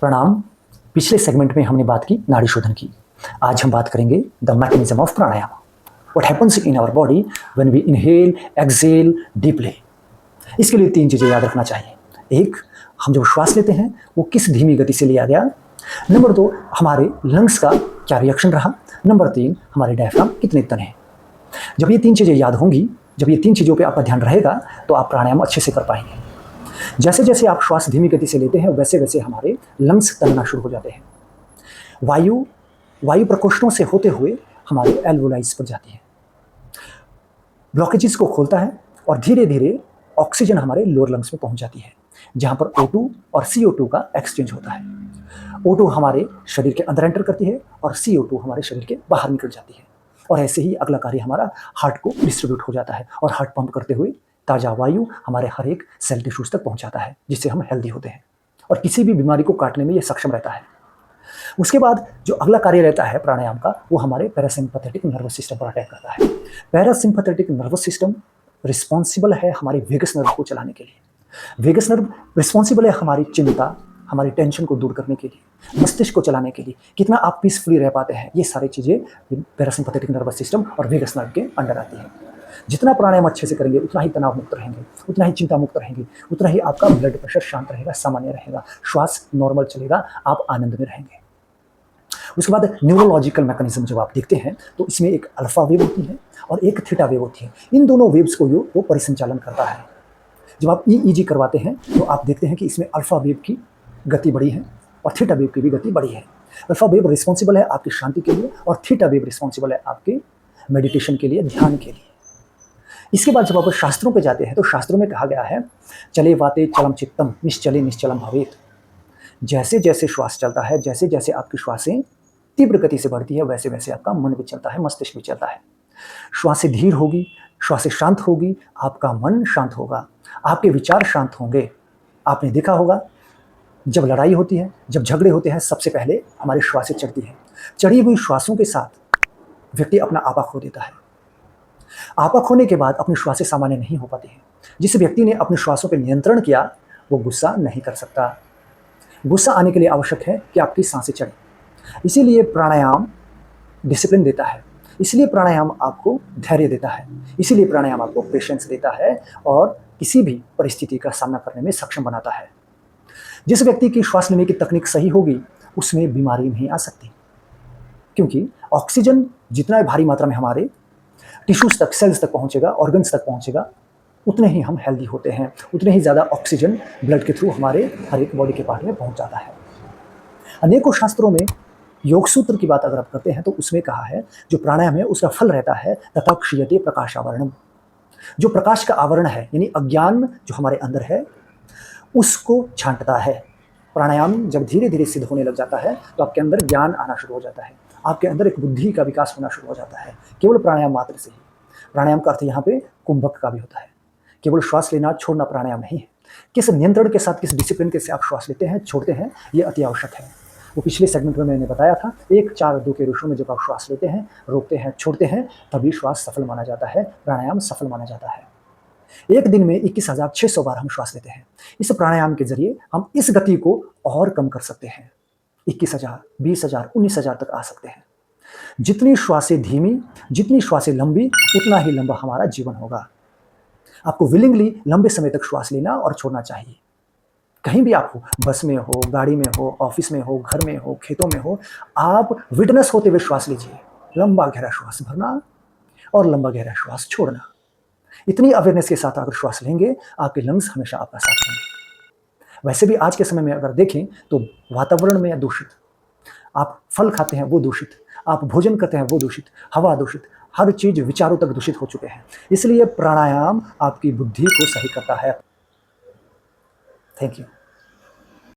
प्रणाम। पिछले सेगमेंट में हमने बात की नाड़ी शोधन की। आज हम बात करेंगे the mechanism of pranayama. What happens in our body when we inhale exhale deeply. इसके लिए 3 चीज़ें याद रखना चाहिए। एक, हम जब श्वास लेते हैं वो किस धीमी गति से लिया गया। नंबर 2, हमारे लंग्स का क्या रिएक्शन रहा। नंबर 3, हमारे डायफ्राम कितने तने हैं। जब ये 3 चीज़ें याद होंगी, जब ये 3 चीज़ों पे आपका ध्यान रहेगा तो आप प्राणायाम अच्छे से कर पाएंगे। जैसे जैसे आप श्वास धीमी गति से लेते हैं वैसे वैसे हमारे लंग्स तनना शुरू हो जाते हैं। वायु प्रकोष्ठों से होते हुए हमारे एल्वोलाइज पर जाती है, ब्लॉकेजेस को खोलता है और धीरे धीरे ऑक्सीजन हमारे लोअर लंग्स में पहुंच जाती है, जहां पर O2 और CO2 का एक्सचेंज होता है। O2 हमारे शरीर के अंदर एंटर करती है और CO2 हमारे शरीर के बाहर निकल जाती है। और ऐसे ही अगला कार्य हमारा हार्ट को डिस्ट्रीब्यूट हो जाता है और हार्ट पंप करते हुए ताज़ा वायु हमारे हर एक सेल टिश्यूज तक पहुंचाता है, जिससे हम हेल्दी होते हैं और किसी भी बीमारी को काटने में यह सक्षम रहता है। उसके बाद जो अगला कार्य रहता है प्राणायाम का, वो हमारे पैरासिम्पैथेटिक नर्वस सिस्टम पर अटैक करता है। पैरासिम्पैथेटिक नर्वस सिस्टम रिस्पॉन्सिबल है हमारे वेगस नर्व को चलाने के लिए। वेगस नर्व रिस्पॉन्सिबल है हमारी चिंता, हमारी टेंशन को दूर करने के लिए, मस्तिष्क को चलाने के लिए, कितना आप पीसफुली रह पाते हैं। ये सारी चीज़ें पैरासिम्पैथेटिक नर्वस सिस्टम और वेगस नर्व के अंडर आती है। जितना प्राणायाम अच्छे से करेंगे उतना ही तनाव मुक्त रहेंगे, उतना ही चिंता मुक्त रहेंगे, उतना ही आपका ब्लड प्रेशर शांत रहेगा, सामान्य रहेगा, श्वास नॉर्मल चलेगा, आप आनंद में रहेंगे। उसके बाद न्यूरोलॉजिकल मैकेनिज्म जब आप देखते हैं तो इसमें एक अल्फा वेव होती है और एक थीटा वेव होती है। इन दोनों वेव्स को वो परिसंचालन करता है। जब आप EEG करवाते हैं तो आप देखते हैं कि इसमें अल्फा वेव की गति बड़ी है और थीटा वेव की भी गति बड़ी है। अल्फा वेव रिस्पॉन्सिबल है आपकी शांति के लिए और थीटा वेव रिस्पॉन्सिबल है आपके मेडिटेशन के लिए, ध्यान के लिए। इसके बाद जब आप शास्त्रों पे जाते हैं तो शास्त्रों में कहा गया है, चले वाते चलम चित्तम निश्चले निश्चलम भवेत। जैसे जैसे श्वास चलता है, जैसे जैसे आपकी श्वासें तीव्र गति से बढ़ती है, वैसे वैसे आपका मन भी चलता है, मस्तिष्क भी चलता है। श्वासें धीर होगी, श्वासें शांत होगी, आपका मन शांत होगा, आपके विचार शांत होंगे। आपने देखा होगा जब लड़ाई होती है, जब झगड़े होते हैं, सबसे पहले हमारी श्वासें चढ़ती हैं। चढ़ी हुई श्वासों के साथ व्यक्ति अपना आपा खो देता है। आपा खोने के बाद अपनी श्वासें सामान्य नहीं हो पाती हैं। जिस व्यक्ति ने अपनी श्वासों पर नियंत्रण किया वो गुस्सा नहीं कर सकता। गुस्सा आने के लिए आवश्यक है कि आपकी सांसें चढ़ें। इसीलिए प्राणायाम डिसिप्लिन देता है, इसलिए प्राणायाम आपको धैर्य देता है, इसीलिए प्राणायाम आपको पेशेंस देता है और किसी भी परिस्थिति का सामना करने में सक्षम बनाता है। जिस व्यक्ति की श्वास लेने की तकनीक सही होगी उसमें बीमारी नहीं आ सकती, क्योंकि ऑक्सीजन जितना भारी मात्रा में हमारे टिश्यूज तक, सेल्स तक पहुंचेगा, ऑर्गन्स तक पहुंचेगा, उतने ही हम हेल्दी होते हैं, उतने ही ज़्यादा ऑक्सीजन ब्लड के थ्रू हमारे हर एक बॉडी के पार्ट में पहुंच जाता है। अनेकों शास्त्रों में योग सूत्र की बात अगर आप करते हैं तो उसमें कहा है जो प्राणायाम है उसका फल रहता है तथा क्षीयते प्रकाश आवरणम। जो प्रकाश का आवरण है यानी अज्ञान जो हमारे अंदर है उसको छांटता है। प्राणायाम जब धीरे धीरे सिद्ध होने लग जाता है तो आपके अंदर ज्ञान आना शुरू हो जाता है, आपके अंदर एक बुद्धि का विकास होना शुरू हो जाता है, केवल प्राणायाम मात्र से ही। प्राणायाम का अर्थ यहाँ पे कुंभक का भी होता है। केवल श्वास लेना छोड़ना प्राणायाम नहीं है। किस नियंत्रण के साथ, किस डिसिप्लिन के साथ आप श्वास लेते हैं, छोड़ते हैं, ये अति आवश्यक है। वो पिछले सेगमेंट में मैंने बताया था, 1, 4, 2 के रेशो में जब आप श्वास लेते हैं, रोकते हैं, छोड़ते हैं, तभी श्वास सफल माना जाता है, प्राणायाम सफल माना जाता है। एक दिन में 21,600 बार हम श्वास लेते हैं। इस प्राणायाम के जरिए हम इस गति को और कम कर सकते हैं। 21,000, 20,000, 19,000 तक आ सकते हैं। जितनी श्वासें धीमी, जितनी श्वासें लंबी, उतना ही लंबा हमारा जीवन होगा। आपको विलिंगली लंबे समय तक श्वास लेना और छोड़ना चाहिए। कहीं भी आप हो, बस में हो, गाड़ी में हो, ऑफिस में हो, घर में हो, खेतों में हो, आप विटनेस होते हुए श्वास लीजिए। लंबा गहरा श्वास भरना और लंबा गहरा श्वास छोड़ना। इतनी अवेयरनेस के साथ अगर श्वास लेंगे, आपके लंग्स हमेशा आपका साथ देंगे। वैसे भी आज के समय में अगर देखें तो वातावरण में दूषित, आप फल खाते हैं वो दूषित, आप भोजन करते हैं वो दूषित, हवा दूषित, हर चीज विचारों तक दूषित हो चुके हैं। इसलिए प्राणायाम आपकी बुद्धि को सही करता है। Thank you.